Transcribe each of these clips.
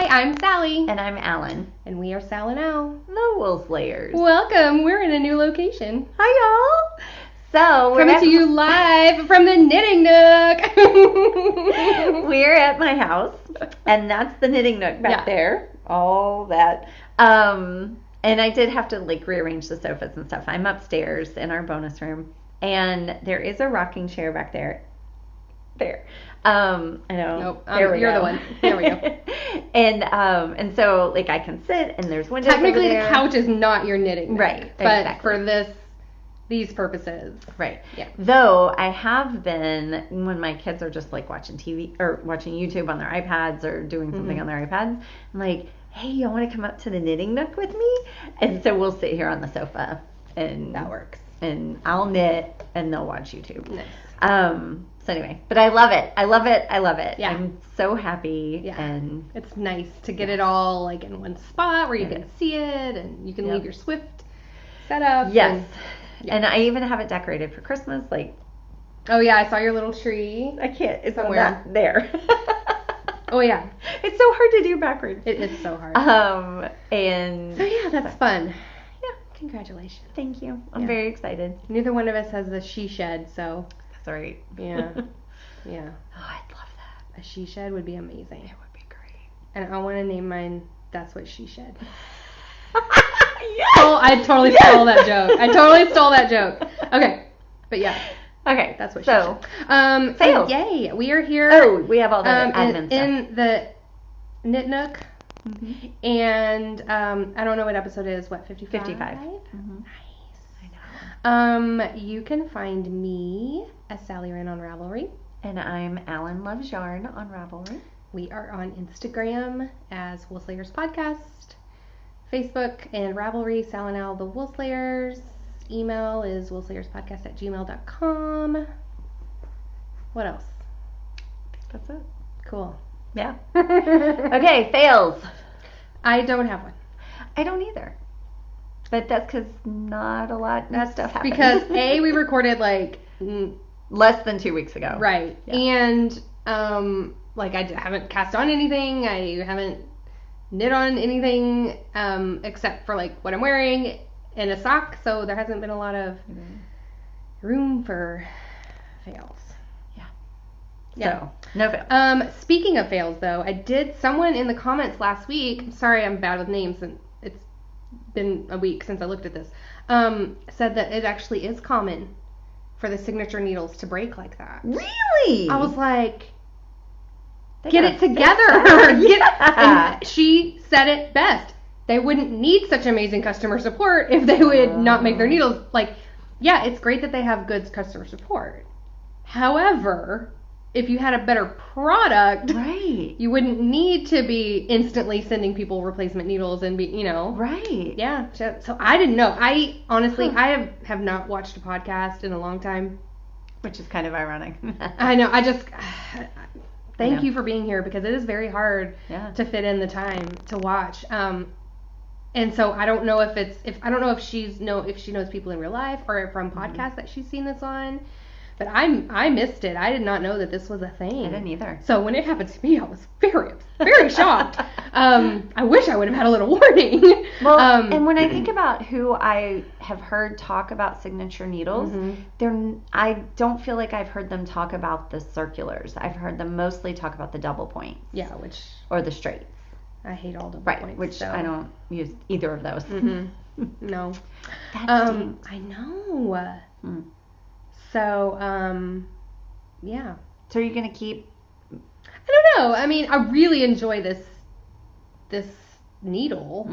Hi, I'm Sally. And I'm Alan. And we are Sal and Al, the Wool Slayers. Welcome. We're in a new location. Hi, y'all. So, we're coming to you live from the Knitting Nook. We're at my house, and that's the Knitting Nook back there. All that. And I did have to rearrange the sofas and stuff. I'm upstairs in our bonus room, and there is a rocking chair back there. I know. Nope. You're the one. There we go. and so I can sit, and there's windows. Technically, over there. The couch is not your knitting nook, right? But exactly. for these purposes, right? Yeah. Though I have been, when my kids are just watching TV or watching YouTube on their iPads or doing something on their iPads, I'm like, hey, you want to come up to the Knitting Nook with me? And so we'll sit here on the sofa, and that works. And I'll knit, and they'll watch YouTube. Nice. So anyway, but I love it. I love it. Yeah. I'm so happy. Yeah. And it's nice to get it all in one spot where you can see it, and you can leave your Swift set up. Yes. And I even have it decorated for Christmas. Oh yeah, I saw your little tree. I can't. It's somewhere not there. Oh yeah. It's so hard to do backwards. It is so hard. And so yeah, that's fun. Yeah. Congratulations. Thank you. I'm very excited. Neither one of us has the she shed, so. That's all right. Yeah. Yeah. Oh, I'd love that. A she shed would be amazing. It would be great. And I want to name mine That's What She Shed. Yes! Oh, I totally stole that joke. Okay. But yeah. Okay. That's what she shed. Sales. So yay. We are here. Oh, we have all the admin stuff. In the Knit Nook. Mm-hmm. And I don't know what episode it is. What, 55? 55. Mm-hmm. Nice. I know. You can find me as Sally Wren on Ravelry. And I'm Alan Loves Yarn on Ravelry. We are on Instagram as Wool Slayers Podcast. Facebook and Ravelry, Sal and Al, the Wool Slayers. Email is woolslayerspodcast@gmail.com. What else? That's it. Cool. Yeah. Okay, fails. I don't have one. I don't either. But that's because not a lot of stuff happened. Because we recorded less than 2 weeks ago. Right. Yeah. And I haven't cast on anything. I haven't knit on anything except for what I'm wearing and a sock. So there hasn't been a lot of room for fails. Yeah. So, no fails. Speaking of fails, though, someone in the comments last week, I'm sorry I'm bad with names, and it's been a week since I looked at this, said that it actually is common for the signature needles to break like that. Really? I was like, get it together. And she said it best. They wouldn't need such amazing customer support if they would not make their needles. Yeah, it's great that they have good customer support. However, if you had a better product, right, you wouldn't need to be instantly sending people replacement needles and be, Right. Yeah. So I didn't know. I honestly, I have not watched a podcast in a long time. Which is kind of ironic. I know. Thank you for being here, because it is very hard to fit in the time to watch. And so I don't know if she knows people in real life or from podcasts that she's seen this on. But I missed it. I did not know that this was a thing. I didn't either. So when it happened to me, I was very, very shocked. I wish I would have had a little warning. Well, and when I think about who I have heard talk about signature needles, I don't feel like I've heard them talk about the circulars. I've heard them mostly talk about the double points. Yeah, or the straights. I hate all double points. Which I don't use either of those. No. That stinks. I know. So, yeah. So are you going to keep? I don't know. I mean, I really enjoy this needle.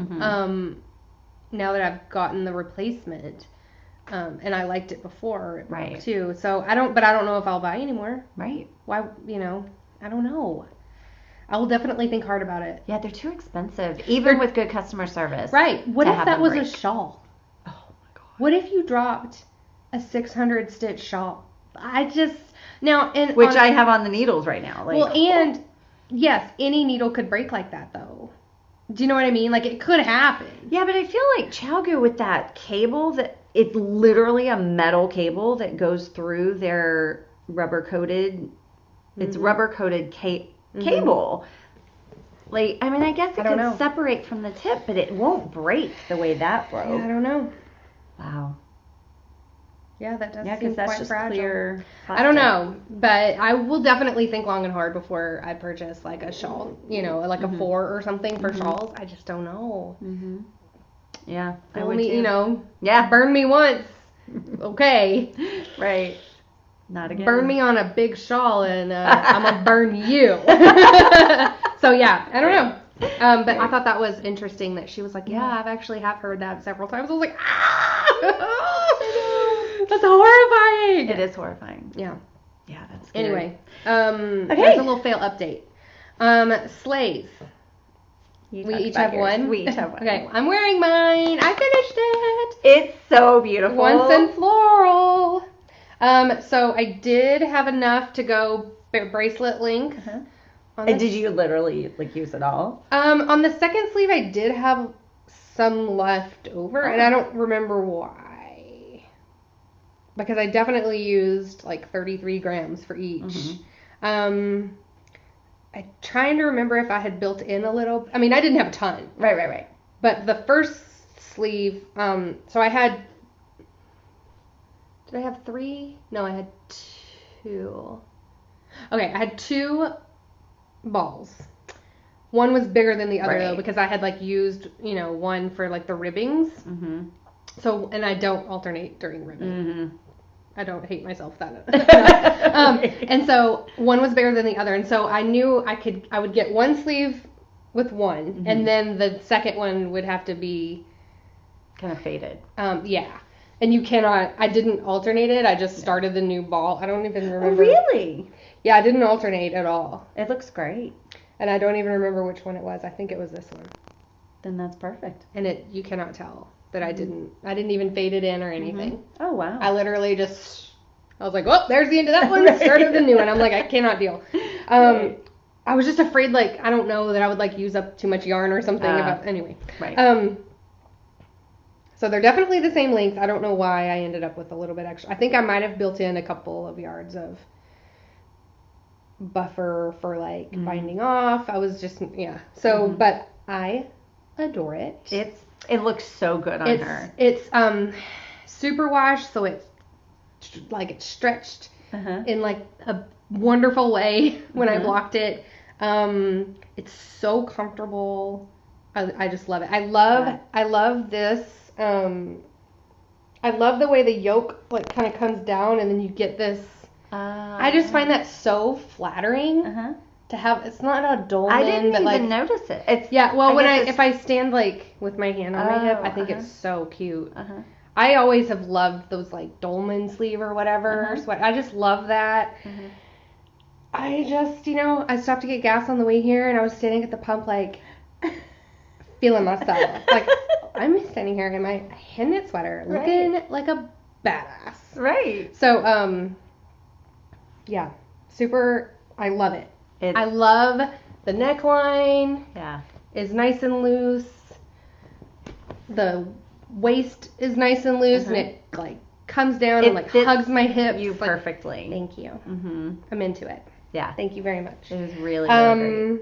Now that I've gotten the replacement, and I liked it before, too. So I don't know if I'll buy anymore. Right. Why? I don't know. I will definitely think hard about it. Yeah, they're too expensive, even with good customer service. Right. What if that was a shawl? Oh my God. What if you dropped a 600 stitch shawl? I have on the needles right now. And yes, any needle could break like that, though. Do you know what I mean? It could happen. Yeah, but I feel like ChowGoo with that cable, that it's literally a metal cable that goes through their rubber coated. It's rubber coated cable. Like, I mean, I guess it don't can know. separate from the tip, but it won't break the way that broke. Yeah, I don't know. Wow. Yeah, that does Yeah, seem because that's quite just fragile. clear I don't plastic. know, but I will definitely think long and hard before I purchase like a shawl, like a 4 or something for shawls. I just don't know. Mm-hmm. Yeah, I Fool would me, too. burn me once, okay. Right. Not again. Burn me on a big shawl and I'm gonna burn you. So yeah, I don't know. But I thought that was interesting that she was like, yeah, I've actually have heard that several times. I was like, that's horrifying. It is horrifying. Yeah. Yeah, that's scary. Anyway, Okay. there's a little fail update. Sleighs. You We talk each about have yours. one. We each have one. Okay, I'm wearing mine. I finished it. It's so beautiful. Once in floral. So I did have enough to go bracelet length. Uh-huh. On And did you literally use it all? On the second sleeve, I did have some left over, and I don't remember why. Because I definitely used like 33 grams for each. I'm trying to remember if I had built in a little. I mean, I didn't have a ton. Right. But the first sleeve, so I had. Did I have 3? No, I had 2. Okay, I had 2 balls. One was bigger than the other though, because I had like used, one for like the ribbings. Mm-hmm. So, and I don't alternate during ribbing. Mm-hmm. I don't hate myself that. And so one was bigger than the other, and so I knew I would get one sleeve with one, and then the second one would have to be kind of faded. Yeah. And you cannot, I didn't alternate it. I just started the new ball. I don't even remember. Oh, really? Yeah, I didn't alternate at all. It looks great. And I don't even remember which one it was. I think it was this one. Then that's perfect. And you cannot tell that I didn't even fade it in or anything. Oh, wow. I literally just, I was like, well, there's the end of that one. Started the new one. I'm like, I cannot deal. I was just afraid, I don't know, that I would use up too much yarn or something. Anyway. Right. So they're definitely the same length. I don't know why I ended up with a little bit extra. I think I might have built in a couple of yards of buffer for binding off. I was just, So, but I adore it. It looks so good on her. It's super wash, so it's it's stretched in a wonderful way when I blocked it. It's so comfortable. I just love it. I love this. I love the way the yoke kind of comes down and then you get this. I just find that so flattering to have. It's not a dolman. I didn't even notice it. If I stand with my hand on my hip, I think it's so cute. I always have loved those dolman sleeve or whatever. So I just love that. I just, I stopped to get gas on the way here and I was standing at the pump feeling myself. I'm standing here in my hand knit sweater looking like a badass. Right. So, yeah, super, I love it. I love the neckline. Yeah. Is nice and loose. The waist is nice and loose and it comes down and hugs my hips. You perfectly. Thank you. I'm into it. Yeah. Thank you very much. It is really, really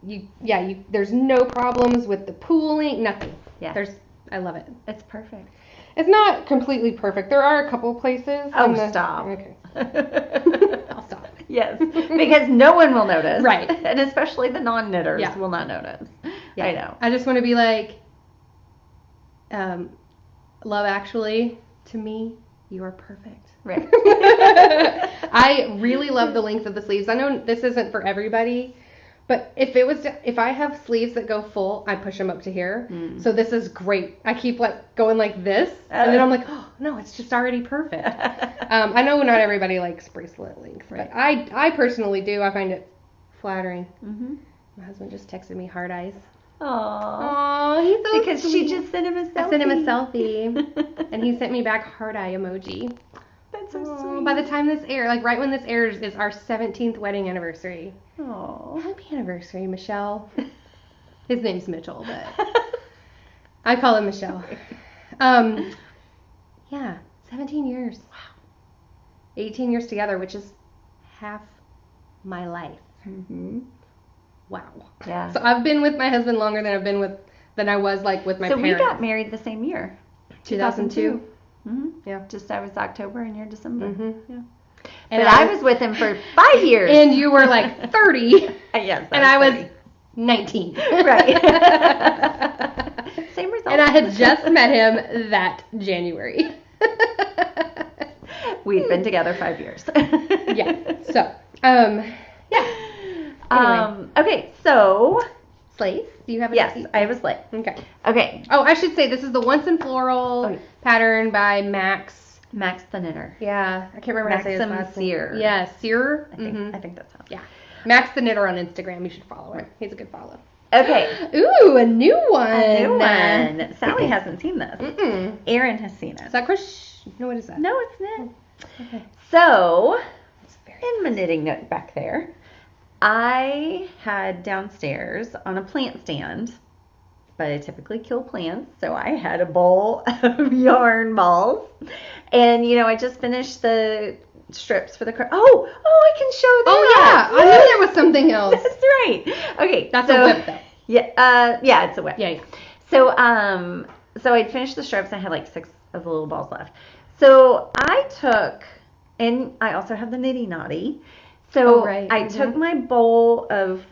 great. There's no problems with the pooling, nothing. Yeah. I love it. It's perfect. It's not completely perfect. There are a couple places. Oh, stop. Okay. I'll stop. Yes, because no one will notice. Right. And especially the non-knitters will not notice. Yeah. I know. I just want to be Love Actually, to me, you are perfect. Right. I really love the length of the sleeves. I know this isn't for everybody, but if I have sleeves that go full, I push them up to here. So this is great. I keep going like this, and then I'm like, oh no, it's just already perfect. I know not everybody likes bracelet length, but I personally do. I find it flattering. My husband just texted me heart eyes. Aww. He's so because sweet. she just sent him a selfie. I sent him a selfie, and he sent me back heart eye emoji. That's so sweet. By the time this airs, right when this airs, is our 17th wedding anniversary. Aww. Happy anniversary, Michelle. His name's Mitchell, but I call him Michelle. Yeah, 17 years. Wow. 18 years together, which is half my life. Wow. Yeah. So I've been with my husband longer than I was like with my so parents. we got married the same year. 2002. Mm-hmm. Yeah. Just I was October and you're December. Mm-hmm. Yeah. And but I was with him for 5 years. And you were like 30. Yes. And I was 19. Right. Same result. And I had just met him that January. We've been together 5 years. Yeah. So, yeah. Anyway. Okay, so. Slates? Do you have a Yes, slate? I have a slate. Okay. Oh, I should say this is the Once in Floral pattern by Max the Knitter. Yeah. I can't remember how to say his last name. Sear. Yeah, Sear. I think that's how. Yeah. Max the Knitter on Instagram. You should follow him. He's a good follow. Okay. Ooh, a new one. Sally hasn't seen this. Mm-mm. Erin has seen it. Is that Chris? No, what is that? No, it's not. Okay. So, in my knitting nook back there, I had downstairs on a plant stand, but I typically kill plants, so I had a bowl of yarn balls. And, I just finished the strips for the I can show that. Oh, yeah. I knew there was something else. That's right. Okay. That's a whip, though. Yeah, it's a whip. Yeah. So, so I'd finished the strips. I had like 6 of the little balls left. So I took, and I also have the Nitty Naughty. So I took my bowl of,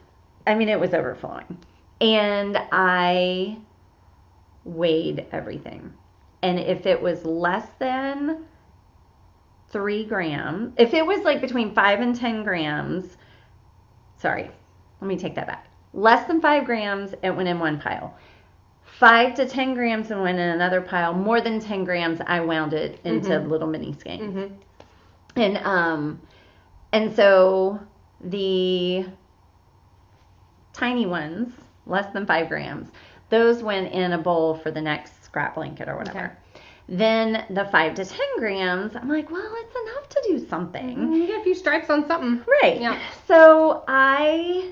it was overflowing. And I weighed everything. And if it was less than 3 grams, if it was like between 5 and 10 grams, sorry, let me take that back. Less than 5 grams, it went in one pile. 5 to 10 grams and went in another pile. More than 10 grams, I wound it into little mini skeins. And so the tiny ones, less than 5 grams, those went in a bowl for the next scrap blanket or whatever. Okay. Then the 5 to 10 grams, I'm like, well, it's enough to do something. You get a few stripes on something. Right. Yeah. So I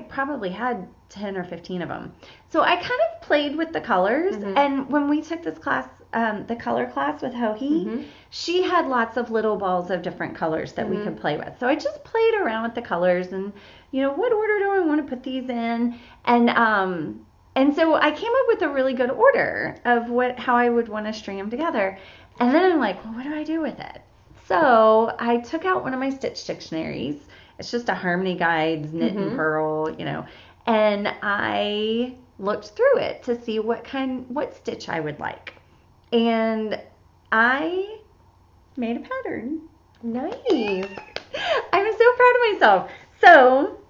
probably had 10 or 15 of them. So I kind of played with the colors. And when we took this class, the color class with Hohi, she had lots of little balls of different colors that we could play with. So I just played around with the colors and, what order do I want to put these in? And so I came up with a really good order of how I would want to string them together. And then I'm like, well, what do I do with it? So I took out one of my stitch dictionaries. It's just a Harmony Guides, knit and purl, and I looked through it to see what stitch I would like. And I made a pattern. Nice. I'm so proud of myself. So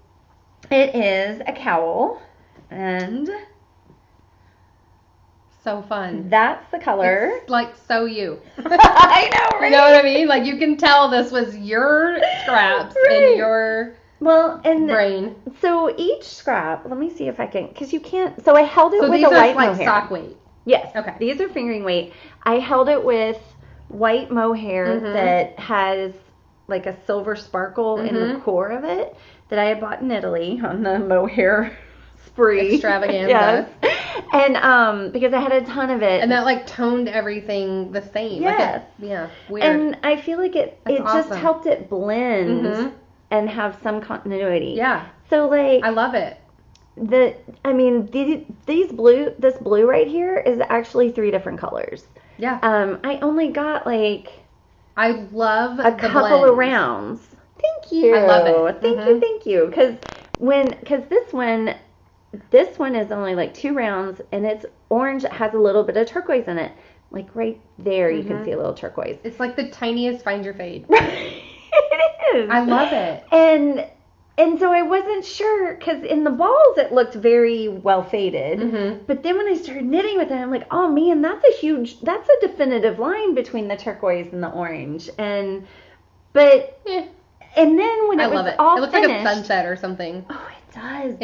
it is a cowl, and so fun. That's the color. It's like so you. I know, right? You know what I mean? Like you can tell this was your scraps and your brain. So each scrap, let me see if I can, because you can't, so I held it with a white mohair. So these are like sock weight? Yes. Okay. These are fingering weight. I held it with white mohair that has like a silver sparkle in the core of it that I had bought in Italy on the mohair spree. Extravaganza. Yes. And because I had a ton of it. And that like toned everything the same. Yes. Like weird. And I feel like it awesome. just helped it blend and have some continuity. Yeah. So like I love it. This blue right here is actually 3 different colors. Yeah. I only got like I love a couple of rounds. Thank you. I love it. Thank you. Because this one is only like 2 rounds and it's orange. It has a little bit of turquoise in it. Like right there, you can see a little turquoise. It's like the tiniest Find Your Fade. It is. I love it. And so I wasn't sure, because in the balls it looked very well faded. But then when I started knitting with it, I'm like, oh man, that's a definitive line between the turquoise and the orange. And then when it was all finished, it looks like a sunset or something. Oh, it does.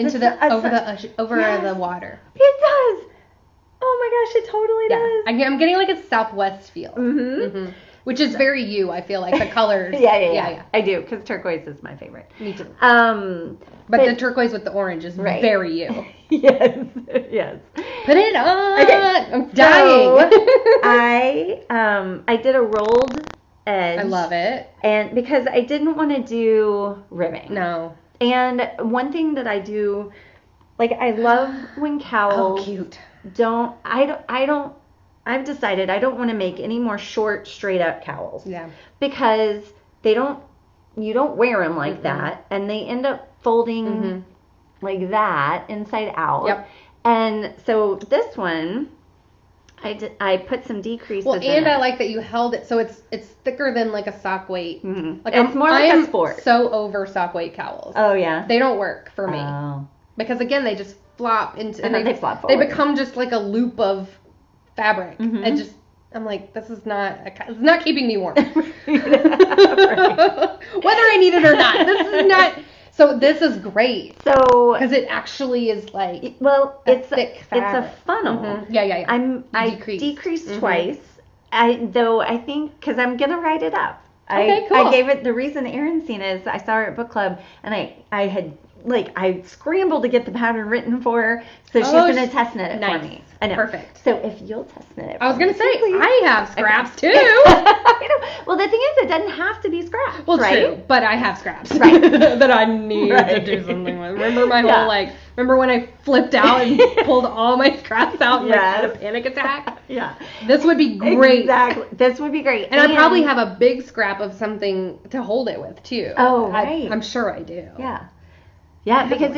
Over the water. It does. Oh my gosh, it totally does. I'm getting like a Southwest feel. Which is very you, I feel like, the colors. Yeah. I do, because turquoise is my favorite. Me too. But the turquoise with the orange is very you. Yes. Put it on! Okay. I'm dying. So, I did a rolled edge. I love it. And because I didn't want to do ribbing. No. And one thing that I do, like, I love when cowls cute. I've decided I don't want to make any more short, straight up cowls. Yeah. Because you don't wear them like that, and they end up folding like that inside out. Yep. And so this one, I put some decreases in it. I like that you held it so it's thicker than like a sock weight. Mm-hmm. Like it's more like a sport. So over sock weight cowls. Oh yeah. They don't work for me. Oh. Because again, they just flop into and they flop forward. They become just like a loop of fabric. And I'm like, this is it's not keeping me warm. Whether I need it or not. This is not. So this is great. So because it actually is like it's thick fabric. It's a funnel. Yeah. I decreased twice. I think because I'm gonna write it up. Okay, cool. I gave it the reason Erin's seen it is I saw her at book club and I had I scrambled to get the pattern written for her, so she's gonna test knit it for me. I know. Perfect. So if you'll test knit it, I was gonna say I have scraps too. I know. Well, the thing is, it doesn't have to be scraps. Well, right? true, but I have scraps right. that I need to do something with. Remember my whole remember when I flipped out and pulled all my scraps out and had a panic attack? Yeah. This would be great. Exactly. This would be great. And I probably have a big scrap of something to hold it with too. Oh, right. I'm sure I do. Yeah. Yeah, because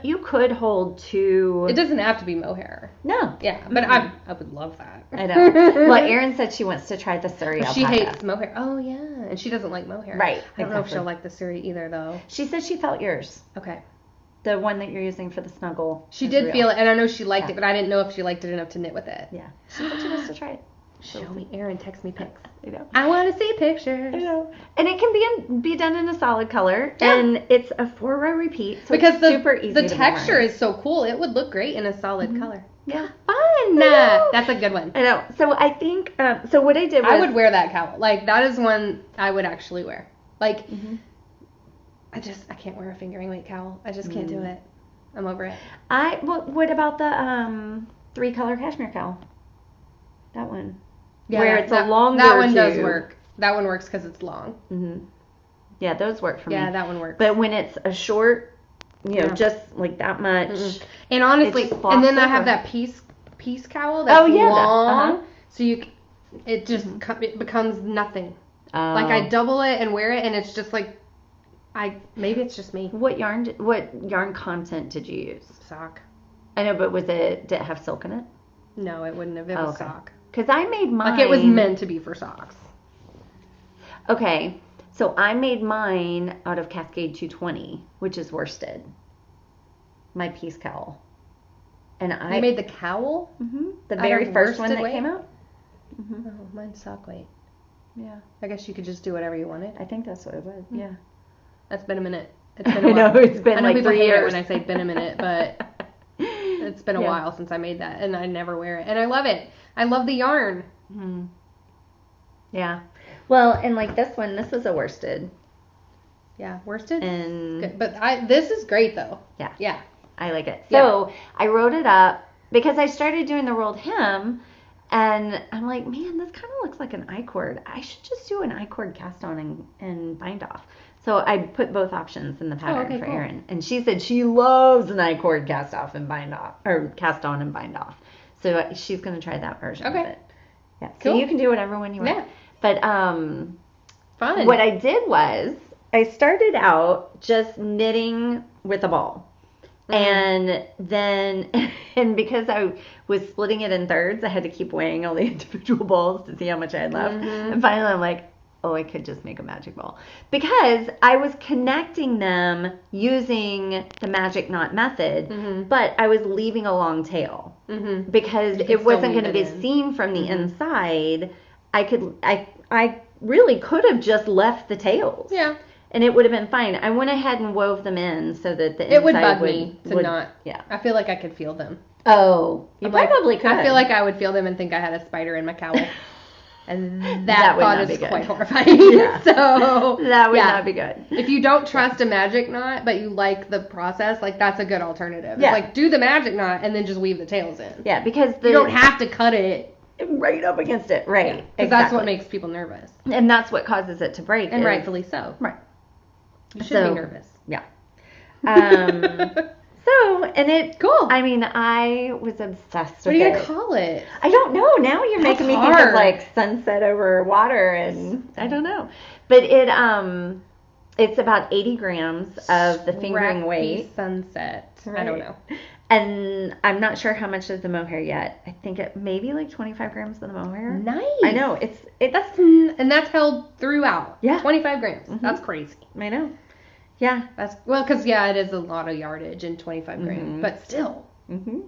you could hold two. It doesn't have to be mohair. No. Yeah, but I would love that. I know. Well, Erin said she wants to try the Surrey alpaca. She hates mohair. Oh yeah, and she doesn't like mohair. Right. I don't know if she'll like the Surrey either though. She said she felt yours. Okay. The one that you're using for the snuggle. She did feel it, and I know she liked it, but I didn't know if she liked it enough to knit with it. Yeah. She said she wants to try it. Show me, Erin. Text me pics. I know. I want to see pictures. I know. And it can be done in a solid color, and it's a 4-row repeat, so because it's super easy. The texture is so cool. It would look great in a solid color. Yeah. Fun. That's a good one. I know. So I think. So what I did was I would wear that cowl. Like that is one I would actually wear. Like I can't wear a fingering weight cowl. I just can't do it. I'm over it. What about the 3-color cashmere cowl? That one. Yeah, where it's a longer That one does tube. work. That one works because it's long. Mm-hmm. Yeah, those work for me. Yeah, that one works. But when it's a short, just like that much. And honestly, and then I have that piece cowl that's long. So it just it becomes nothing. Like I double it and wear it, and it's just like maybe it's just me. What yarn content did you use? Sock. I know, but did it have silk in it? No, it wouldn't have. It was sock. Because I made mine. Like it was meant to be for socks. Okay, so I made mine out of Cascade 220, which is worsted. My piece cowl. And You made the cowl? Mm-hmm. The very first one that came out? Mm-hmm. Oh, mine's sock weight. Yeah. I guess you could just do whatever you wanted. I think that's what it was. Yeah. That's been a minute. It's been a while. I know, it's been like 3 years. When I say been a minute, but it's been a while since I made that, and I never wear it. And I love it. I love the yarn. Mm-hmm. Yeah. Well, and like this one, this is a worsted. Yeah, worsted. And good. But this is great though. Yeah. Yeah. I like it. So I wrote it up because I started doing the rolled hem, and I'm like, man, this kind of looks like an I-cord. I should just do an I-cord cast on and bind off. So I put both options in the pattern for Erin, and she said she loves an I-cord cast off and bind off, or cast on and bind off. So she's going to try that version of it. Yeah. Cool. So you can do whatever one you want. Yeah. But fun. What I did was I started out just knitting with a ball. And then, because I was splitting it in thirds, I had to keep weighing all the individual balls to see how much I had left. And finally I'm like, I could just make a magic ball. Because I was connecting them using the magic knot method, but I was leaving a long tail. Because it wasn't going to be seen from the inside. I really could have just left the tails. Yeah. And it would have been fine. I went ahead and wove them in so that the inside would bug me to not. Yeah. I feel like I could feel them. Oh, you probably could. I feel like I would feel them and think I had a spider in my cowl. And that thought is quite horrifying. Yeah. So that would not be good. If you don't trust a magic knot, but you like the process, like that's a good alternative. Yeah. It's like do the magic knot and then just weave the tails in. Yeah, because you don't have to cut it right up against it. Right. Because that's what makes people nervous. And that's what causes it to break. And rightfully so. Right. You should be nervous. Yeah. So, and it, cool. I mean, I was obsessed with it. What are you going to call it? I don't know. Now you're That's making me think hard. of like sunset over water, and I don't know. But it's about 80 grams of the fingering Scrappy Weight. Sunset. Right. I don't know. And I'm not sure how much is the mohair yet. I think it maybe like 25 grams of the mohair. Nice. I know. That's held throughout. Yeah. 25 grams. Mm-hmm. That's crazy. I know. Yeah. Because it is a lot of yardage in 25 grams, but still. Mm-hmm.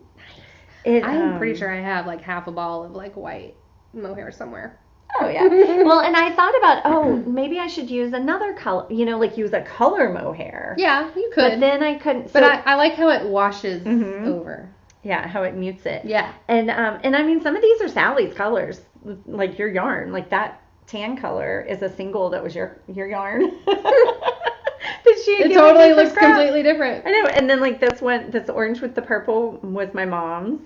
Nice. I'm pretty sure I have like half a ball of like white mohair somewhere. Oh yeah. Well, and I thought about, maybe I should use another color, like use a color mohair. Yeah, you could. But then I couldn't. But I like how it washes over. Yeah, how it mutes it. Yeah. And I mean, some of these are Sally's colors, like your yarn, like that tan color is a single that was your yarn. It totally looks completely different. I know. And then like this orange with the purple was my mom's.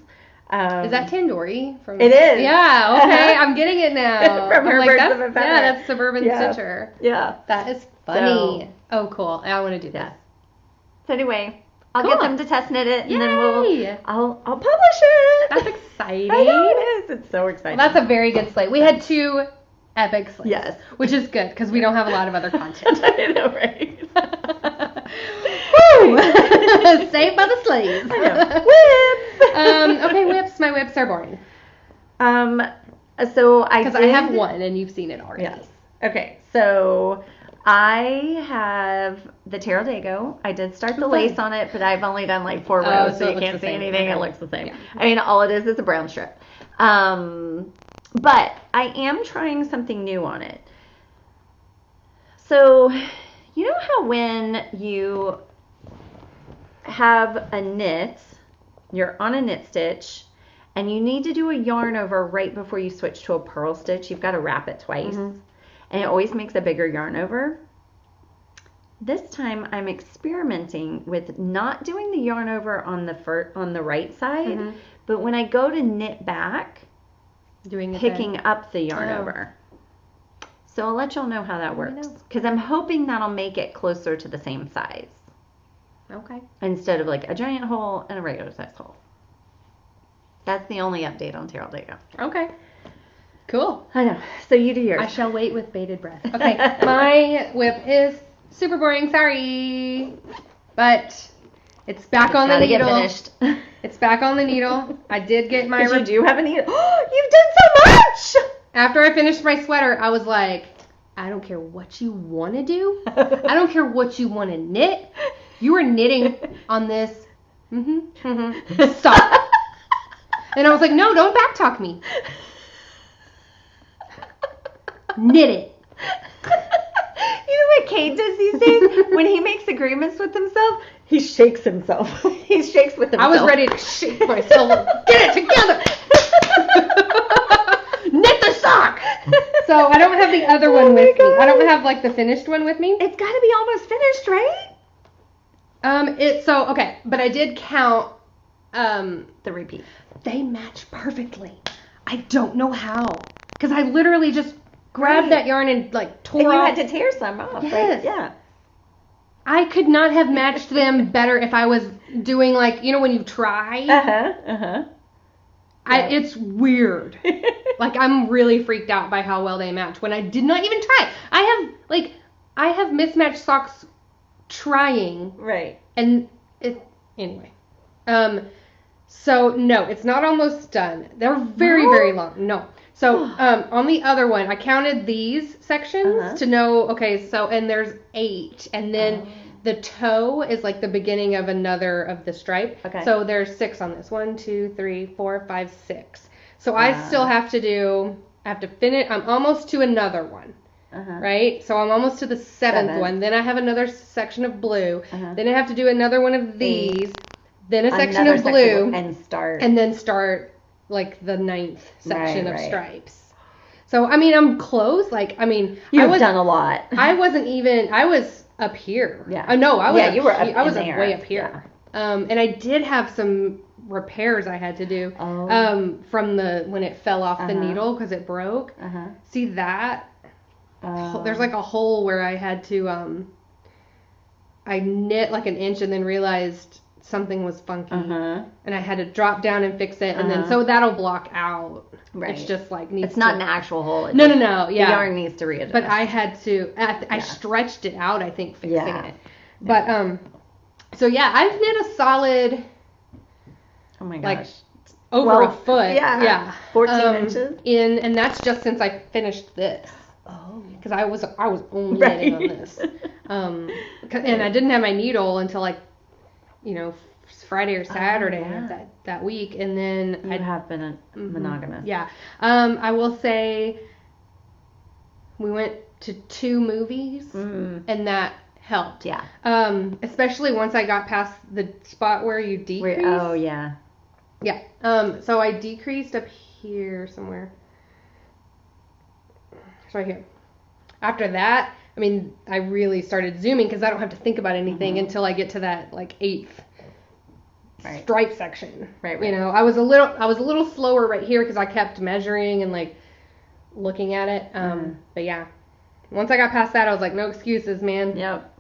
Is that Tandoori? It is. Yeah, okay, I'm getting it now. From her Birds that's, of a Feather. Yeah, that's Suburban Stitcher. Yeah. That is funny. Oh, cool. I want to do that. So anyway, I'll get them to test knit it, and Yay! then I'll publish it. That's exciting. I know it is. It's so exciting. Well, that's a very good slate. We had 2 epic slates. Yes. Which is good, because we don't have a lot of other content. I know, right? Woo! Saved by the slaves. I know. Whips! Okay, whips. My whips are boring. So Because I have one, and you've seen it already. Yes. Okay, so I have the Terra Dago. I did start the lace on it, but I've only done like 4 rows, so you can't see anything. Okay. It looks the same. Yeah. I mean, all it is a brown strip. But I am trying something new on it. So, you know how when you have a knit, you're on a knit stitch, and you need to do a yarn over right before you switch to a purl stitch, you've got to wrap it twice. And it always makes a bigger yarn over. This time I'm experimenting with not doing the yarn over on the right side, but when I go to knit back, picking up the yarn over. So I'll let y'all know how that works, because I'm hoping that'll make it closer to the same size. Okay. Instead of like a giant hole and a regular size hole. That's the only update on Terra Dago. Okay. Cool. I know. So you do yours. I shall wait with bated breath. Okay. My whip is super boring. Sorry. But it's back on the needle. Get finished. It's back on the needle. I did get my... You do have a needle. You've done so much! After I finished my sweater, I was like, I don't care what you want to do. I don't care what you want to knit. You were knitting on this. Stop. And I was like, no, don't backtalk me. Knit it. You know what Kate does these days? When he makes agreements with himself, he shakes himself. He shakes with himself. I was ready to shake myself. Get it together. Knit the sock. So I don't have the other one with me. I don't have like the finished one with me. It's got to be almost finished, right? Okay, but I did count the repeat. They match perfectly. I don't know how. Because I literally just grabbed that yarn and like tore off. And you had to tear some off, yes. Right? Yeah. I could not have matched them better if I was doing like, when you try. Yeah. It's weird. Like, I'm really freaked out by how well they match when I did not even try. I have mismatched socks trying. Right. And anyway. So no, it's not almost done. They're very, very long. No. So, on the other one, I counted these sections to know, and there's 8. And then the toe is like the beginning of another of the stripe. Okay. So there's 6 on this. 1, 2, 3, 4, 5, 6. So I still have to finish. I'm almost to another one. Right? So I'm almost to the 7th one. Then I have another section of blue. Then I have to do another one of these. Then a section of blue. And then start like the 9th section of stripes. So, I mean, I'm close. You've done a lot. I was up here. Yeah. No, I was you were up I was there. way up here. Yeah. And I did have some repairs I had to do from when it fell off the needle because it broke. See that? There's like a hole where I had to I knit like an inch and then realized something was funky. And I had to drop down and fix it. And then, so that'll block out. Right. It's just like it's not an actual hole. No. Yeah. The yarn needs to readjust. But I had to, I stretched it out, I think, fixing it. But, so yeah, I've knit a solid, oh my gosh. Like, over a foot. Yeah. 14 inches? And that's just since I finished this. Oh. Because I was only knitting on this. And I didn't have my needle until like, Friday or Saturday that week. And then I have been monogamous. Yeah. I will say we went to 2 movies and that helped. Yeah. Especially once I got past the spot where you decrease. Oh, yeah. Yeah. So I decreased up here somewhere. It's right here. After that, I mean, I really started zooming because I don't have to think about anything until I get to that like 8th stripe section. Right. I was a little slower right here because I kept measuring and like looking at it. But yeah, once I got past that, I was like, no excuses, man. Yep.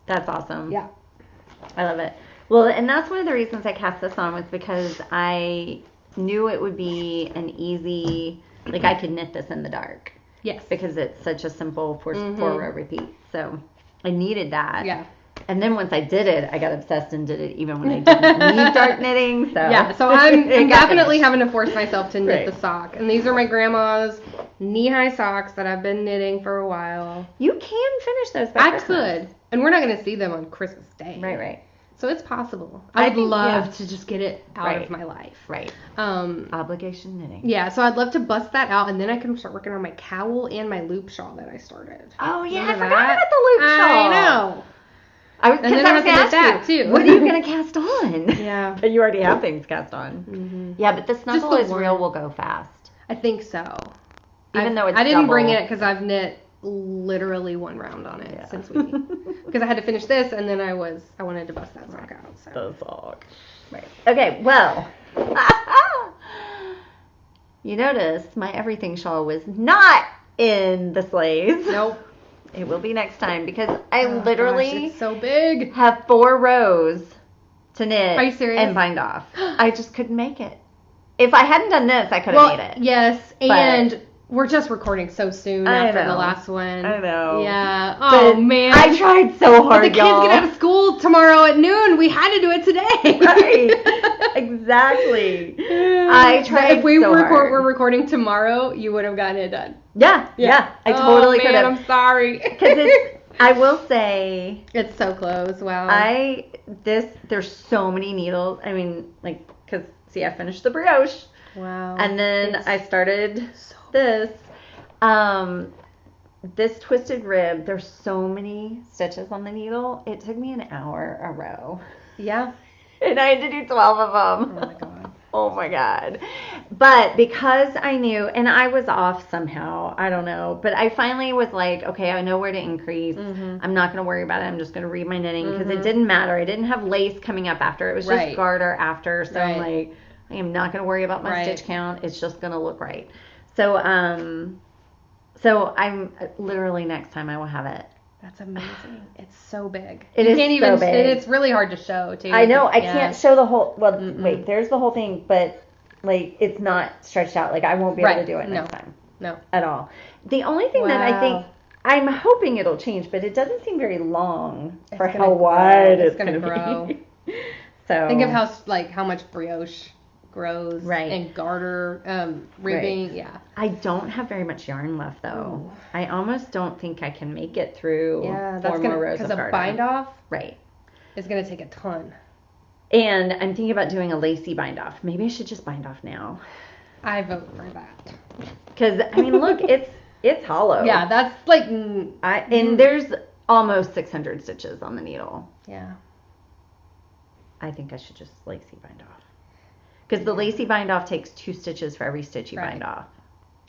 That's awesome. Yeah. I love it. Well, and that's one of the reasons I cast this on was because I knew it would be an easy, like I could knit this in the dark. Yes. Because it's such a simple 4-row repeat. So I needed that. Yeah. And then once I did it, I got obsessed and did it even when I didn't need dark knitting. So yeah, so I'm definitely having to force myself to knit the sock. And these are my grandma's knee-high socks that I've been knitting for a while. You can finish those by Christmas. could. And we're not going to see them on Christmas Day. Right. So it's possible. I would love to just get it out of my life. Right. Obligation knitting. Yeah, so I'd love to bust that out, and then I can start working on my cowl and my loop shawl that I started. Oh, yeah. I forgot about the loop shawl. I know. And then I was going to ask that too. What are you going to cast on? Yeah. You already have things cast on. Yeah, but the snuggle Israel will go fast. I think so. Even though it's I didn't double. bring it because I've knit literally 1 round on it since we because I had to finish this and then I wanted to bust that sock out. So. The sock. Right. Okay, well. You notice my everything shawl was not in the sleighs. Nope. It will be next time because I literally it's so big. Have 4 rows to knit. Are you serious? And bind off. I just couldn't make it. If I hadn't done this, I could have made it. Yes, and we're just recording so soon after the last one. I know. Yeah. Oh, man. I tried so hard, but the kids get out of school tomorrow at noon. We had to do it today. Right. Exactly. I tried if we so hard. were recording tomorro're, you would have gotten it done. Yeah. I totally could have. I'm sorry. Because I will say. It's so close. Wow. There's so many needles. I mean, like, because, see, I finished the brioche. Wow. And then I started this. This twisted rib, there's so many stitches on the needle. It took me an hour a row. Yeah. And I had to do 12 of them. Oh, my God. Oh, my God. But because I knew, and I was off somehow, I don't know, but I finally was like, okay, I know where to increase. I'm not going to worry about it. I'm just going to read my knitting because it didn't matter. I didn't have lace coming up after. It was just garter after. So I'm like, I am not going to worry about my stitch count. It's just going to look right. So, I'm literally next time I will have it. That's amazing. It's so big. It is so big. It's really hard to show, too. I know. I can't show the whole, wait, there's the whole thing, but, like, it's not stretched out. Like, I won't be able to do it next time. No. At all. The only thing that I think, I'm hoping it'll change, but it doesn't seem very long for how wide it's going to grow. So think of how much brioche grows and garter ribbing. Yeah. I don't have very much yarn left though. Ooh. I almost don't think I can make it through 4 more rows of garter. Because a bind off is going to take a ton. And I'm thinking about doing a lacy bind off. Maybe I should just bind off now. I vote for that. Because I mean, look, it's hollow. Yeah, that's like and there's almost 600 stitches on the needle. Yeah. I think I should just lacy bind off. Because the lacy bind off takes 2 stitches for every stitch you bind off.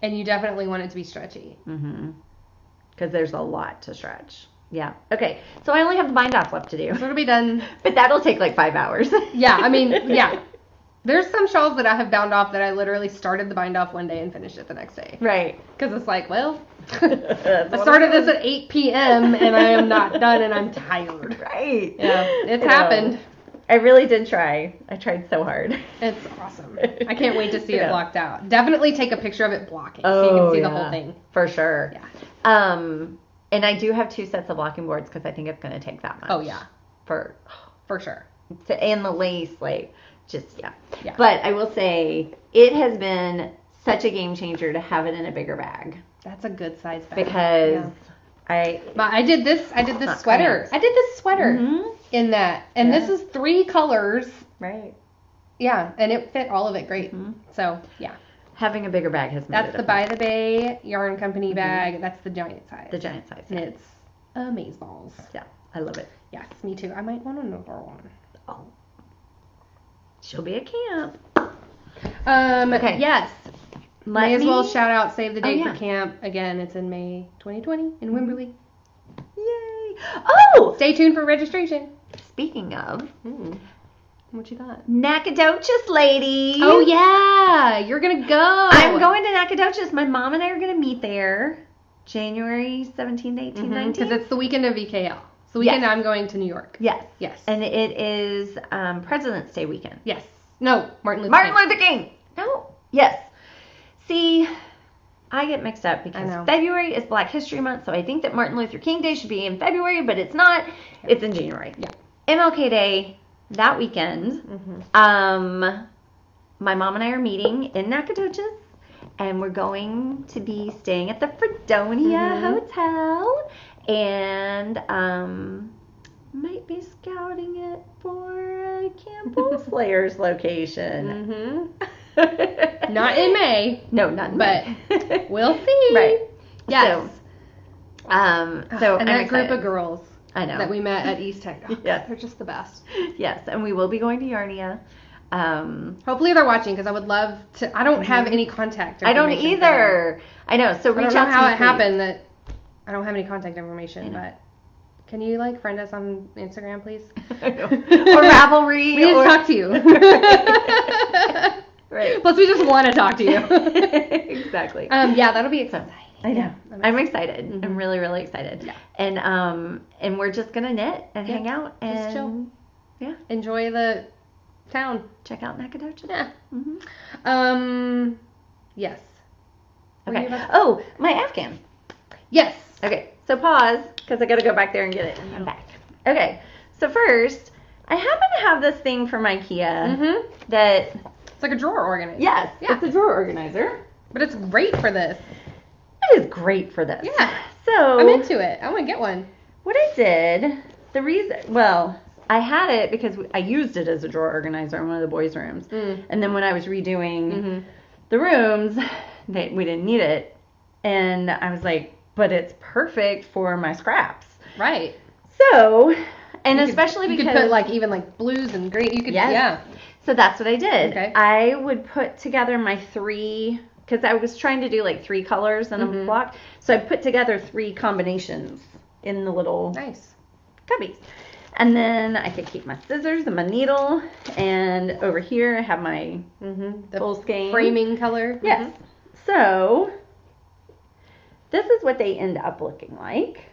And you definitely want it to be stretchy. Because there's a lot to stretch. Yeah. Okay. So I only have the bind off left to do. So it'll be done. But that'll take like 5 hours. Yeah. I mean, yeah. There's some shawls that I have bound off that I literally started the bind off one day and finished it the next day. Right. Because it's like, well, I started this at 8 p.m. and I am not done and I'm tired. Right. Yeah, it's happened. I really did try. I tried so hard. It's awesome. I can't wait to see it blocked out. Definitely take a picture of it blocking so you can see the whole thing. For sure. Yeah. And I do have 2 sets of blocking boards because I think it's going to take that much. Oh, yeah. For sure. And the lace, like, just, yeah. Yeah. But I will say, it has been such a game changer to have it in a bigger bag. That's a good size bag. Because I did this sweater. I did this sweater in that. And this is 3 colors. Right. Yeah, and it fit all of it great. So, yeah. Having a bigger bag has made it. That's the By the Bay Yarn Company bag. That's the giant size. The giant size. And it's amazeballs. Yeah, I love it. Yes, me too. I might want another one. Oh. She'll be at camp. Okay. Yes. May as well shout out Save the Date for camp. Again, it's in May 2020 in Wimberley. Yay. Oh! Stay tuned for registration. Speaking of. What you got? Nacogdoches, lady. Oh, yeah. You're going to go. I'm going to Nacogdoches. My mom and I are going to meet there January 17th, 18th, 19th. Because it's the weekend of VKL. It's the weekend I'm going to New York. Yes. Yes. And it is President's Day weekend. Yes. No, Martin Luther King. No. Yes. See, I get mixed up because February is Black History Month, so I think that Martin Luther King Day should be in February, but it's not. It's in January. Yeah. MLK Day, that weekend, my mom and I are meeting in Nacogdoches, and we're going to be staying at the Fredonia Hotel, and might be scouting it for a Campbell Slayers location. Not in May. No, not in May. But we'll see. Right. Yes. So and that group of girls that we met at East Tech. Yes. They're just the best. Yes, and we will be going to Yarnia. Hopefully they're watching because I would love to. I don't have any contact information. I don't either. I know. So reach out to me. I don't know how it happened that I don't have any contact information, but can you friend us on Instagram, please? Or Ravelry. We need to talk to you. Right. Plus, we just want to talk to you. Exactly. Yeah, that'll be exciting. I know. I'm excited. I'm really, really excited. Yeah. And we're just gonna knit and hang out and just chill. Yeah. Enjoy the town. Check out Nacogdoches. Yeah. Yes. Okay. Oh, my Afghan. Yes. Okay. So pause because I gotta go back there and get it. I'm back. Okay. So first, I happen to have this thing from IKEA that. It's like a drawer organizer. Yes. Yeah. It's a drawer organizer. But it's great for this. It is great for this. Yeah. So I'm into it. I want to get one. What I did, I had it because I used it as a drawer organizer in one of the boys' rooms. And then when I was redoing the rooms, we didn't need it. And I was like, but it's perfect for my scraps. Right. So, and especially because. You could put even blues and green. You could, yeah. So that's what I did. Okay. I would put together my 3, because I was trying to do 3 colors in a block. So I put together 3 combinations in the little cubbies. And then I could keep my scissors and my needle. And over here I have my full skein. Framing color. Yes. So this is what they end up looking like.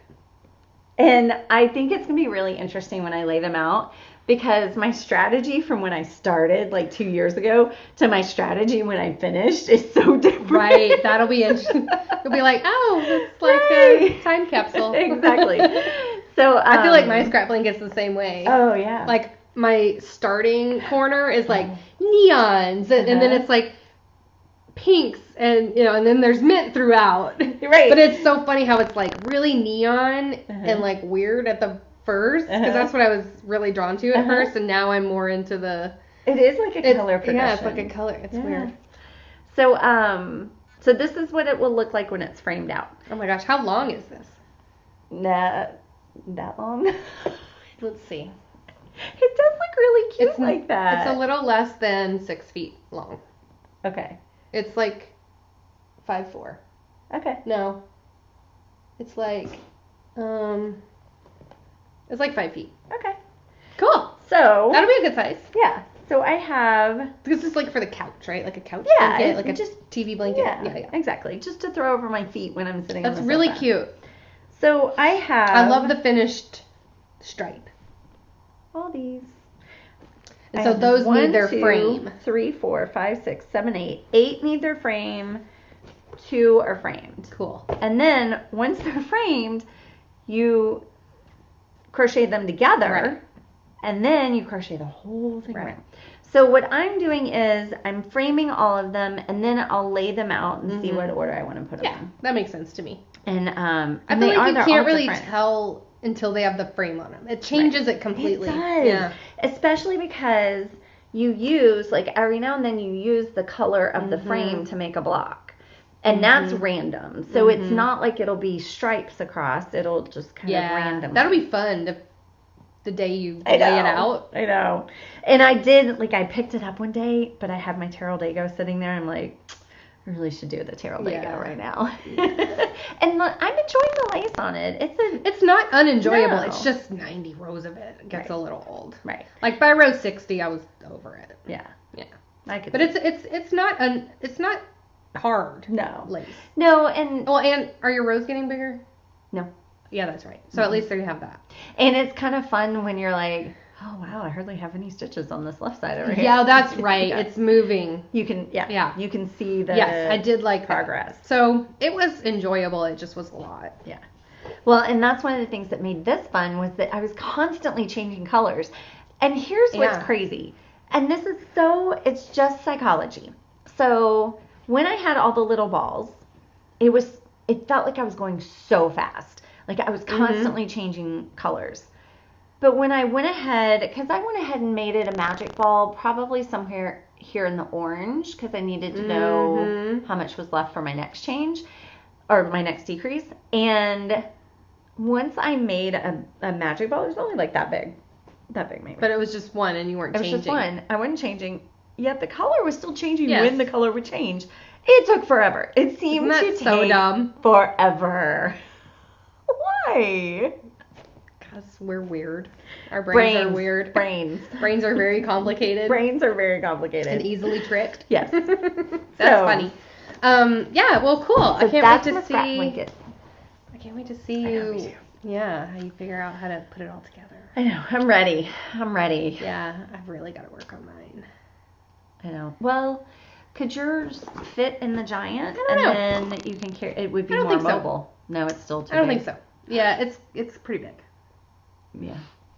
And I think it's going to be really interesting when I lay them out. Because my strategy from when I started 2 years ago to my strategy when I finished is so different. Right. That'll be interesting. You'll be like, oh, it's like a time capsule. Exactly. So I feel like my scrap blanket is the same way. Oh, yeah. My starting corner is neons. And then it's pinks and and then there's mint throughout. Right. But it's so funny how it's really neon and weird at the first, because that's what I was really drawn to at first, and now I'm more into the. It is like a color progression. Yeah, it's like a color. It's weird. So so this is what it will look like when it's framed out. Oh my gosh, how long is this? That long? Let's see. It does look really cute like that. It's a little less than 6 feet long. Okay. It's 5'4". Okay. No. It's it's 5 feet. Okay. Cool. So that'll be a good size. Yeah. So I have... This is like for the couch, right? Like a couch blanket, like a just TV blanket. Yeah, exactly. Just to throw over my feet when I'm sitting on the sofa. That's really cute. So I have... I love the finished stripe. All these. And so those need their frame. 3, 4, 5, 6, 7, 8. 8 need their frame. 2 are framed. Cool. And then once they're framed, you crochet them together. Right. And then you crochet the whole thing Right. around. So what I'm doing is I'm framing all of them, and then I'll lay them out and see what order I want to put them in. Yeah, that makes sense to me. And I feel like you can't really tell until they have the frame on them. It changes it completely. It does. Yeah. Especially because you use, like, every now and then you use the color of the frame to make a block. And that's random. So it's not like it'll be stripes across. It'll just kind of random. That'll be fun the day you lay it out. I know. And I did, like, I picked it up one day, but I had my Terral Dago sitting there. I'm like, I really should do the Terral Dago right now. And I'm enjoying the lace on it. It's not unenjoyable. No. It's just 90 rows of it. It gets a little old. Right. Like by row 60, I was over it. Yeah. Yeah. But it's not hard. No. Lace. No, and... Well, and are your rows getting bigger? No. Yeah, that's right. So at least there you have that. And it's kind of fun when you're like, oh, wow, I hardly have any stitches on this left side over here. Yeah, that's right. It's moving. You can, you can see the Yes, I did like progress. That. So it was enjoyable. It just was a lot. Yeah. Well, and that's one of the things that made this fun was that I was constantly changing colors. And here's what's crazy. And it's just psychology. So when I had all the little balls, it felt like I was going so fast. Like I was constantly changing colors. But when I went ahead, because I went ahead and made it a magic ball, probably somewhere here in the orange, because I needed to know how much was left for my next change, or my next decrease. And once I made a magic ball, it was only like that big maybe. But it was just one, and you weren't changing. It was just one. I wasn't changing. Yet the color was still changing when the color would change. It took forever. It seemed to take so dumb? Forever. Why? Because we're weird. Our brains are weird. Brains are very complicated. Brains are very complicated. And easily tricked. Yes. That's funny. Yeah, well, cool. So I can't wait to see. Blanket. I can't wait to see you. Yeah, how you figure out how to put it all together. I know. I'm ready. Yeah, I've really got to work on mine. I know. Well, could yours fit in the giant? I don't know. And then you can carry. It would be more mobile. So. No, it's still too big. I don't think so. Yeah, it's pretty big. Yeah.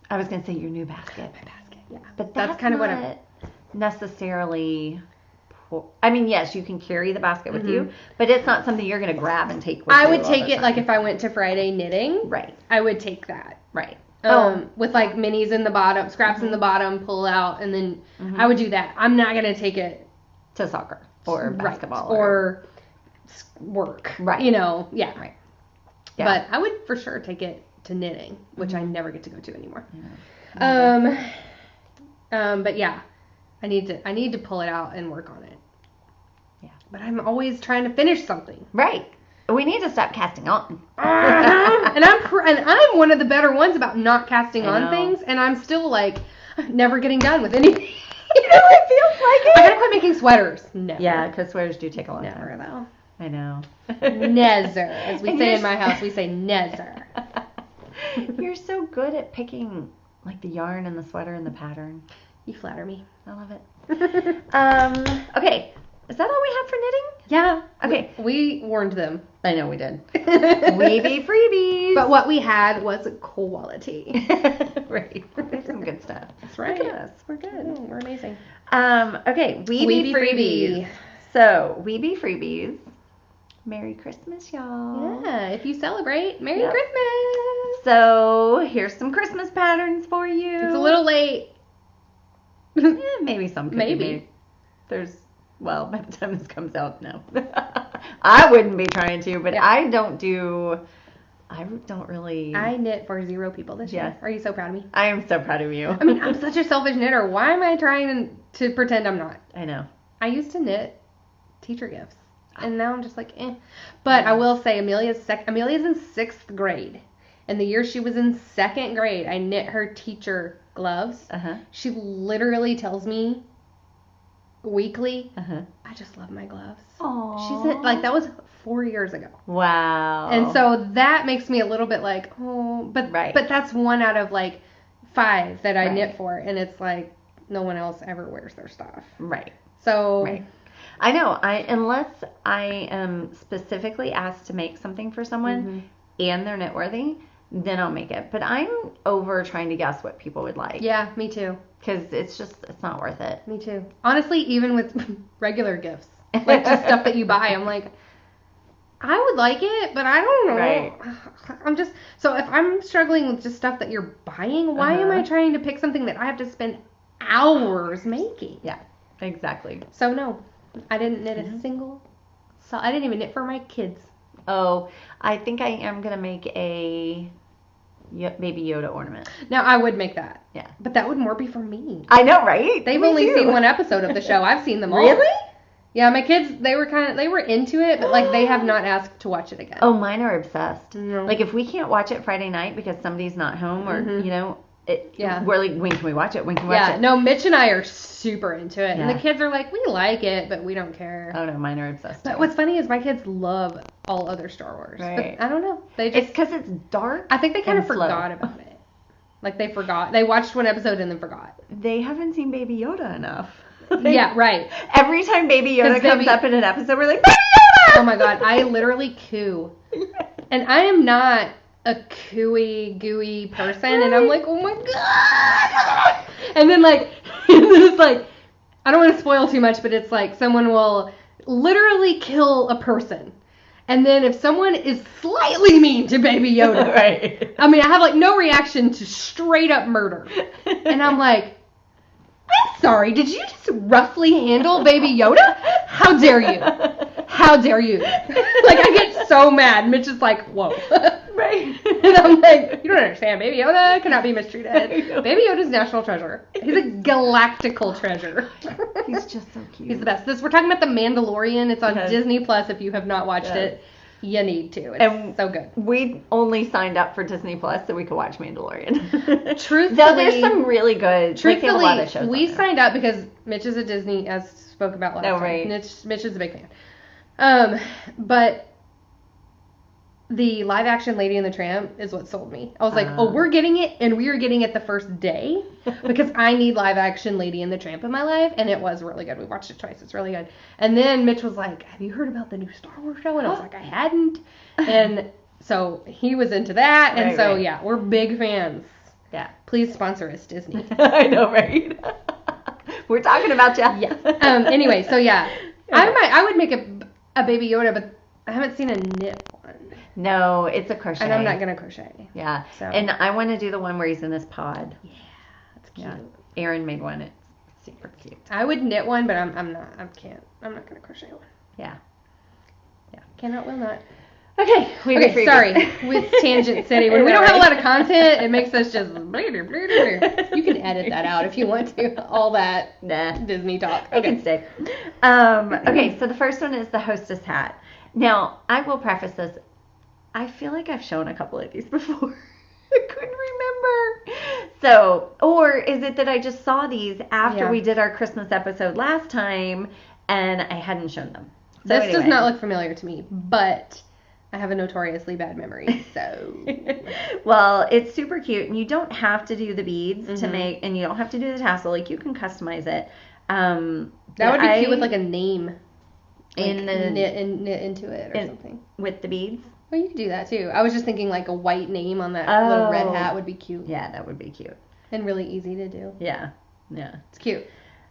I was gonna say your new basket. My basket. Yeah. But that's kind of what I'm necessarily. I mean, yes, you can carry the basket with you, but it's not something you're gonna grab and take with you. I would take it like if I went to Friday knitting. Right. I would take that. Right. With like minis in the bottom, scraps in the bottom, pull out, and then I would do that. I'm not gonna take it to soccer or basketball or work. Right. Yeah. Right. Yeah. But I would for sure take it to knitting, which I never get to go to anymore. Yeah. But yeah, I need to pull it out and work on it. Yeah. But I'm always trying to finish something. Right. We need to stop casting on. And I'm one of the better ones about not casting on things, and I'm still like never getting done with anything. It feels like it. I gotta quit making sweaters. Never. Yeah, because sweaters do take a long time. Never though. I know. Nezer, as we say in my house, we say nezer. You're so good at picking like the yarn and the sweater and the pattern. You flatter me. I love it. Okay. Is that all we have for knitting? Yeah. Okay. We warned them. I know we did. We be freebies. But what we had was quality. Right. We have some good stuff. That's right. Look at us. We're good. We're amazing. Okay. We be freebies. So, we be freebies. Merry Christmas, y'all. Yeah. If you celebrate, Merry Christmas. So, here's some Christmas patterns for you. It's a little late. Maybe some could Maybe. be made. Well, by the time this comes out, no. I wouldn't be trying to, but I don't really. I knit for 0 people this year. Are you so proud of me? I am so proud of you. I mean, I'm such a selfish knitter. Why am I trying to pretend I'm not? I know. I used to knit teacher gifts, and now I'm just like, eh. But I will say Amelia's in 6th grade, and the year she was in 2nd grade, I knit her teacher gloves. Uh-huh. She literally tells me weekly, Uh-huh. I just love my gloves. Aww. She said, like, that was 4 years ago. Wow. And so that makes me a little bit like, oh, but that's one out of like 5 that I knit for, and it's like no one else ever wears their stuff. Right. So I know. Unless I am specifically asked to make something for someone and they're knit worthy, then I'll make it. But I'm over trying to guess what people would like. Yeah, me too. Because it's not worth it. Me too. Honestly, even with regular gifts, like just stuff that you buy, I'm like, I would like it, but I don't know. Right. I'm just, so if I'm struggling with just stuff that you're buying, why am I trying to pick something that I have to spend hours making? Yeah, exactly. So no, I didn't knit a single, so I didn't even knit for my kids. Oh, I think I am going to make a Baby Yoda ornament. Now, I would make that. Yeah. But that would more be for me. I know, right? They've only seen one episode of the show. I've seen them all. Really? Yeah, my kids, they were into it, but like they have not asked to watch it again. Oh, mine are obsessed. No. Like if we can't watch it Friday night because somebody's not home or, we're like, when can we watch it? When can we watch it? No, Mitch and I are super into it. And the kids are like, we like it, but we don't care. Oh, no, mine are obsessed. But what's funny is my kids love all other Star Wars. Right. But I don't know. It's because it's dark. I think they kind of forgot about it. Like they forgot. They watched one episode and then forgot. They haven't seen Baby Yoda enough. Yeah, right. Every time Baby Yoda comes up in an episode, we're like, Baby Yoda! Oh my God, I literally coo. And I am not a cooey, gooey person. And I'm like, oh my God. And then like, it's like, I don't want to spoil too much, but it's like someone will literally kill a person. And then if someone is slightly mean to Baby Yoda, right. I mean, I have like no reaction to straight up murder. And I'm like, I'm sorry, did you just roughly handle Baby Yoda? How dare you? How dare you? Like, I get so mad. Mitch is like, whoa. Right. And I'm like, you don't understand. Baby Yoda cannot be mistreated. Baby Yoda's national treasure. He's a galactical treasure. He's just so cute. He's the best. We're talking about The Mandalorian. It's on Disney Plus. If you have not watched it, you need to. It's so good. We only signed up for Disney Plus so we could watch Mandalorian. Truthfully, though there's some really good. Truthfully, a lot of shows we signed up because Mitch is a Disney, as spoke about last time. Right. Mitch is a big fan. But the live action Lady and the Tramp is what sold me. I was like, oh, we're getting it, and we are getting it the first day because I need live action Lady and the Tramp in my life, and it was really good. We watched it twice. It's really good. And then Mitch was like, have you heard about the new Star Wars show? And I was like, I hadn't. And so he was into that, and yeah, we're big fans. Yeah. Please sponsor us, Disney. I know, right? We're talking about you. Yeah. Anyway, so yeah, I would make a Baby Yoda, but I haven't seen a knit one. No, it's a crochet. And I'm not gonna crochet. Yeah. So. And I want to do the one where he's in this pod. Yeah, that's cute. Yeah. Aaron made one. It's super cute. I would knit one, but I'm not. I can't. I'm not gonna crochet one. Yeah. Yeah. Cannot, will not. Okay. Sorry. With Tangent City, when we don't have a lot of content, it makes us just. You can edit that out if you want to. All that Disney talk. I can stay. Okay, so the first one is the hostess hat. Now, I will preface this. I feel like I've shown a couple of these before. I couldn't remember. So, or is it that I just saw these after we did our Christmas episode last time and I hadn't shown them? So this does not look familiar to me, but I have a notoriously bad memory, so. Well, it's super cute, and you don't have to do the beads to make, and you don't have to do the tassel. Like, you can customize it. That would be cute with like a name. Like knit into it or something. With the beads? Well, you could do that too. I was just thinking like a white name on that little red hat would be cute. Yeah, that would be cute. And really easy to do. Yeah. It's cute.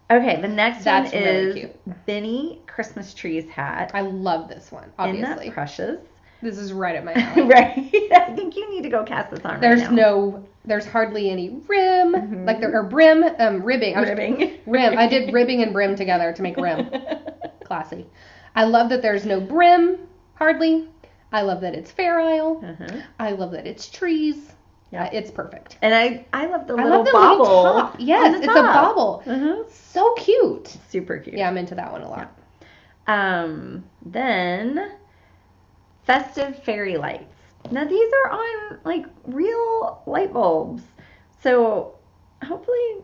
Okay, the next one is really cute. Benny Christmas Trees hat. I love this one, obviously. Isn't that precious? This is right up my alley. Right. I think you need to go cast this on right now. There's hardly any rim. Like there are brim, ribbing. Rim. I did ribbing and brim together to make rim. Classy. I love that there's no brim, hardly. I love that it's Fair Isle. I love that it's trees. Yeah, it's perfect. And I love the little bobble. Top. Yes, it's a bobble. So cute. Super cute. Yeah, I'm into that one a lot. Yeah. Then festive fairy lights. Now these are on like real light bulbs. So hopefully,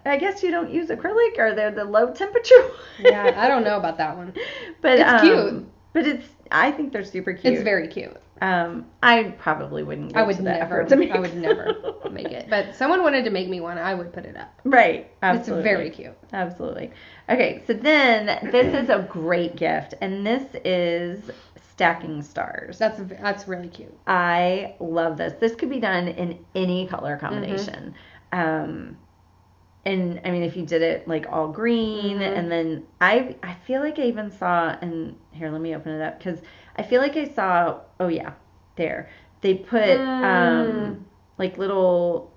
I guess you don't use acrylic, or they're the low temperature ones. Yeah, I don't know about that one. But it's cute. But I think they're super cute. It's very cute. I probably wouldn't go to the effort to make I would never make it. But someone wanted to make me one, I would put it up. Right. Absolutely. It's very cute. Absolutely. Okay, so then this is a great gift, and this is stacking stars. That's really cute. I love this. This could be done in any color combination. And I mean, if you did it like all green, and then I feel like I even saw, and here, let me open it up, because I feel like I saw, oh yeah, there. They put like little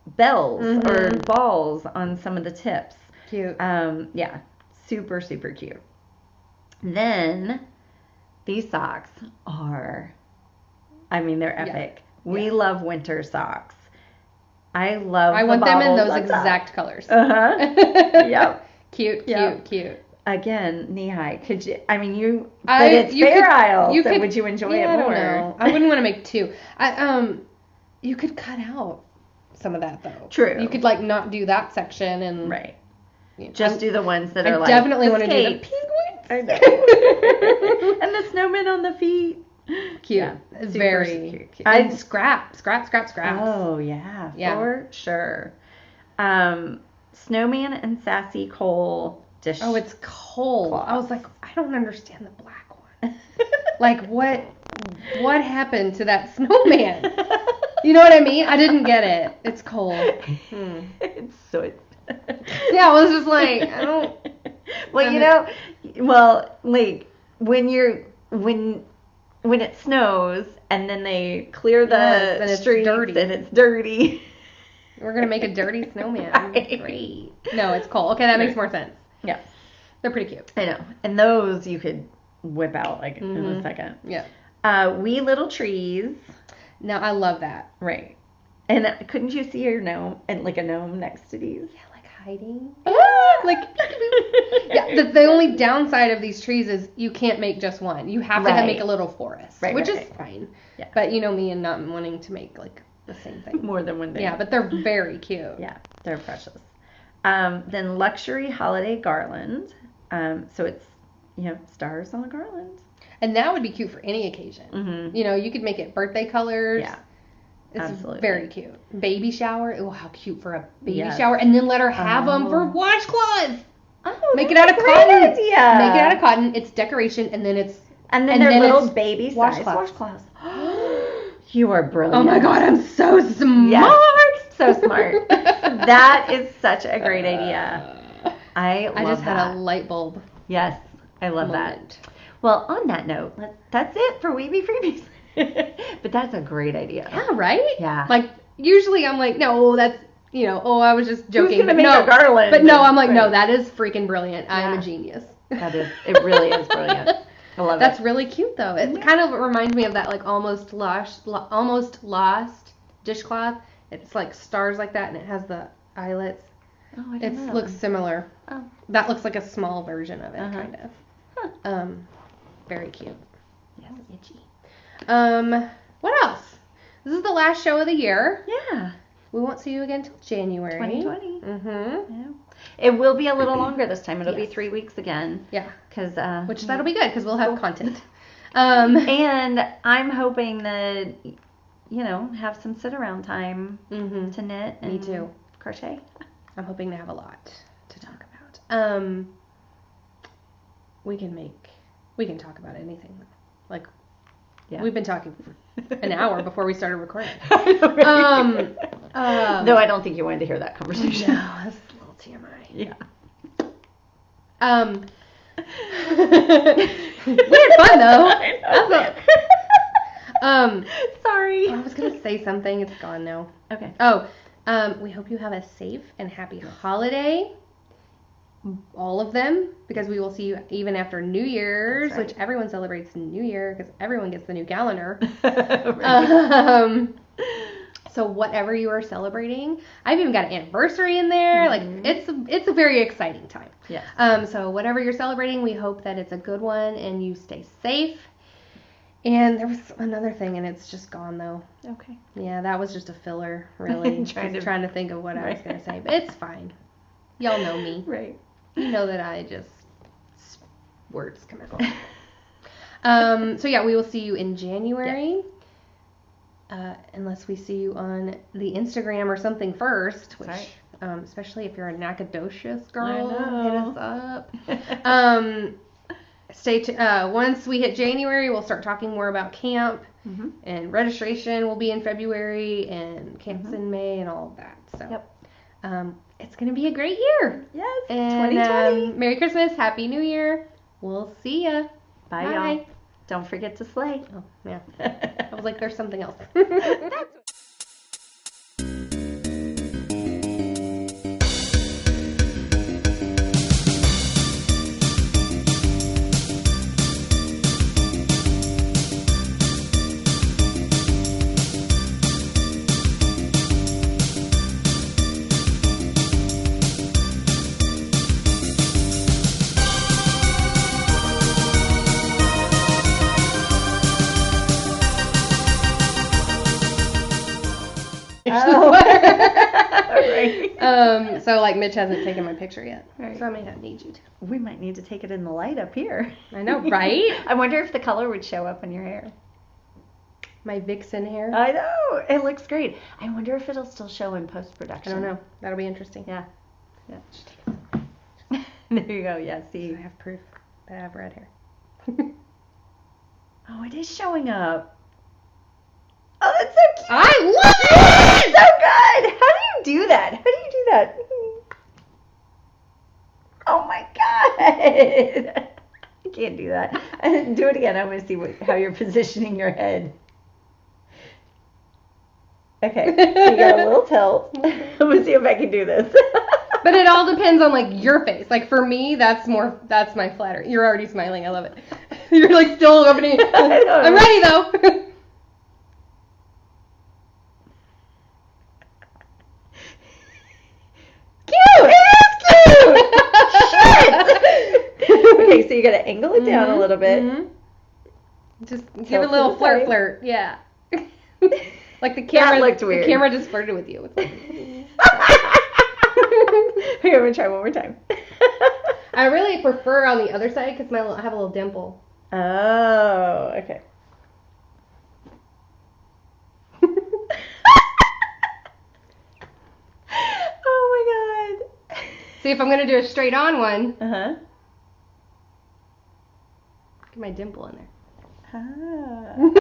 bells or balls on some of the tips. Cute. Yeah, super, super cute. Then these socks are, I mean, they're epic. Yeah. We love winter socks. I want them in those exact colors. Yep. Cute. Again, knee high. Could you? I mean, but it's Fair Isle. So would you enjoy it more? I don't know. I wouldn't want to make two. You could cut out some of that though. True. You could like not do that section and right. You know, just do the ones that are like. I definitely want to do the penguins. I know. And the snowmen on the feet. Cute. Yeah, it's very cute. And scraps. Oh yeah, for sure. Snowman and Sassy Cole dish. Oh, it's Cole. Cloth. I was like, I don't understand the black one. Like what happened to that snowman? You know what I mean? I didn't get it. It's Cole. It's so. Yeah, I was just like, I don't. Well, like when it snows and then they clear the streets and it's dirty. We're going to make a dirty snowman. Right. Great. No, it's Cole. Okay, that makes more sense. Yeah. They're pretty cute. I know. And those you could whip out like in a second. Yeah. Wee Little Trees. Now, I love that. Right. And couldn't you see your gnome and like a gnome next to these? Yeah, like hiding. Like, yeah, the only downside of these trees is you can't make just one. You have to make a little forest, which is fine. Yeah. But you know me and not wanting to make like the same thing. More than one thing. Yeah, but they're very cute. Yeah, they're precious. Then Luxury Holiday Garland. So it's, stars on a garland. And that would be cute for any occasion. Mm-hmm. You could make it birthday colors. Yeah. It's absolutely very cute. Baby shower. Oh, how cute for a baby shower. And then let her have them for washcloths. Oh, make it out of cotton. Idea. Make it out of cotton. It's decoration, and then it's and then they're little baby size washcloths. You are brilliant. Oh my God, I'm so smart. Yes. So smart. That is such a great idea. I just had a light bulb. Yes, I love that. Well, on that note, that's it for Weeby Freebies. But that's a great idea. Yeah, right? Yeah. Like, usually I'm like, no, that's, I was just joking. Who's gonna make a garland? But no, I'm like, no, that is freaking brilliant. Yeah. I am a genius. It really is brilliant. I love it. That's really cute, though. It kind of reminds me of that, like, almost lost dishcloth. It's like stars like that, and it has the eyelets. Oh, I don't know. It looks similar. Oh. That looks like a small version of it, kind of. Huh. Very cute. Yes, itchy. What else? This is the last show of the year. Yeah. We won't see you again till January. 2020. Mm-hmm. Yeah. It will be a little longer this time. It'll be 3 weeks again. Yeah. Which that'll be good because we'll have content. And I'm hoping that, have some sit around time to knit and Me too. Crochet. I'm hoping to have a lot to talk about. We can talk about anything. Like, we've been talking for an hour before we started recording. Though I don't think you wanted to hear that conversation. No, that's a little TMI. Yeah. We had fun though. Sorry. I was gonna say something. It's gone now. Okay. We hope you have a safe and happy holiday. All of them, because we will see you even after New Year's, which everyone celebrates New Year because everyone gets the new calendar. So whatever you are celebrating, I've even got an anniversary in there. Like it's a very exciting time. Yeah. So whatever you're celebrating, we hope that it's a good one and you stay safe. And there was another thing, and it's just gone, though. Okay. Yeah, that was just a filler, really. trying to think of what I was going to say, but it's fine. Y'all know me. Right. You know that I just... words come out. So yeah, we will see you in January. Yes. Unless we see you on the Instagram or something first, which... Right. Especially if you're a Nacogdoches girl, hit us up. Stay tuned. Once we hit January, we'll start talking more about camp, and registration will be in February, and camps in May, and all of that. So, it's gonna be a great year. Yes, and, 2020. Merry Christmas, Happy New Year. We'll see ya. Bye, y'all. Don't forget to slay. Oh yeah. I was like, there's something else. Right. So like Mitch hasn't taken my picture yet, right. So I may not need you to. We might need to take it in the light up here. I know, right? I wonder if the color would show up in your hair. My Vixen hair. I know, it looks great. I wonder if it'll still show in post-production. I don't know. That'll be interesting. Yeah. There you go. Yeah. See, so I have proof that I have red hair. Oh, it is showing up. Oh, that's so cute. I love it! So good. How do you do that? Oh my God. I can't do that. Do it again. I want to see how you're positioning your head. Okay. So you got a little tilt. I'm going to see if I can do this. But it all depends on like your face. Like for me, that's my flatter. You're already smiling. I love it. You're like still opening. I'm ready though. Cute! It is cute! Shit! Okay, so you gotta angle it down a little bit. Just give it a little flirt. Yeah. Like the camera. That looked weird. The camera just flirted with you. Okay, I'm gonna try one more time. I really prefer on the other side because I have a little dimple. Oh, okay. Oh my God. See, if I'm gonna do a straight on one. Get my dimple in there. Ah.